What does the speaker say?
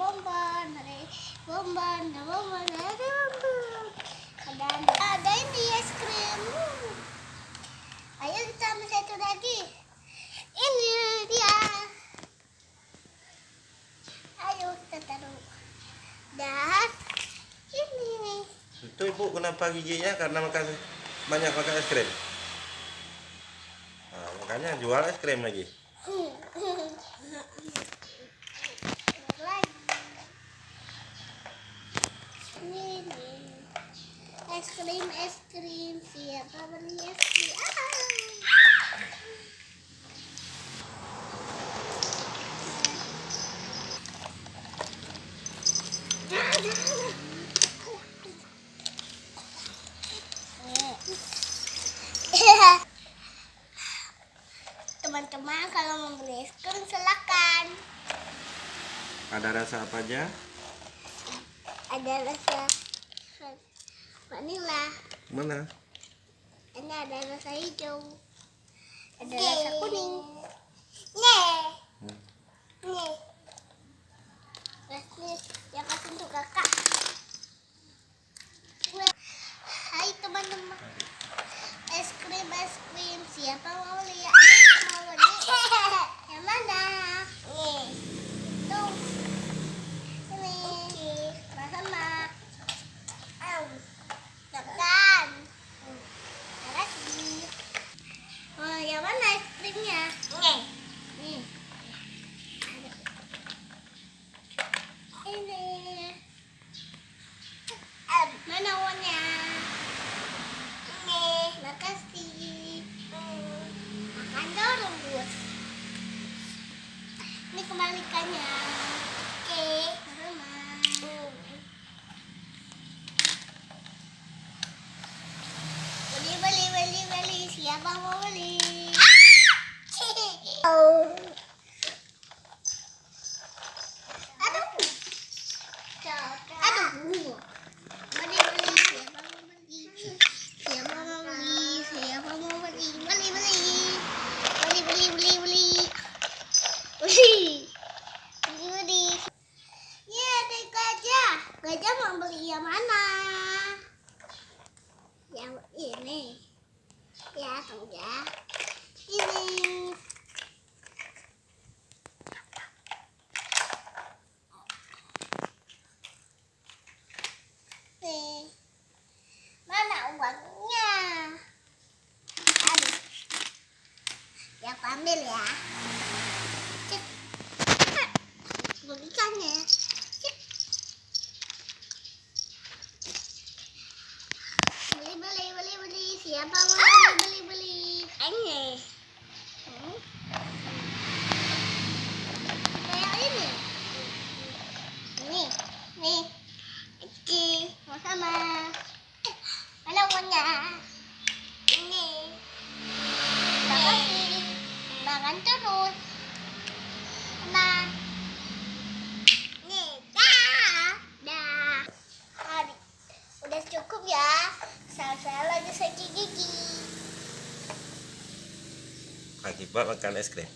bonbon, ada ini es krim. Ayo kita ambil satu lagi. Ini dia. Ayo kita taruh. Dan ini. Itu ibu kenapa giginya karena banyak makan es krim? Nah, makanya jual es krim lagi. Ini es krim, siapa beli es krim? Teman-teman kalau mau beli es krim silakan. Ada rasa apa aja? Ada rasa vanila. Mana? Ini ada rasa hijau. Ada rasa kuning. Nih. Yang kasih untuk kakak. Hai teman-teman. Es krim. Siapa mau beli? Ayo mau beli. Yang mana? Nih. Tuh. Ini. Sama-sama. Tekan. Makasih. Oh, yang mana es krimnya? Nih. Ini. Mana uangnya? Nih. Makasih. Makan terus. Ini kembalikannya. Oke. Sama. Beli. Siapa mau beli? Aduh. Beli. Siapa mau beli? Beli. Ya, ada gajah. Gajah mau beli yang mana? Yang ini. Ya, tunggu. Ini. Nih. Mana uangnya? Aduh. Ya, aku ambil ya. Cek. Belikannya. Cek. Beli. Siapa mau beli? Ini. Kayak ini. Nih. Oke, sama. Mana uangnya? Ini. Makasih. Makan terus. Nah. Nih, dah. Udah cukup ya. Saya lagi sakit gigi. Akibat makan es krim.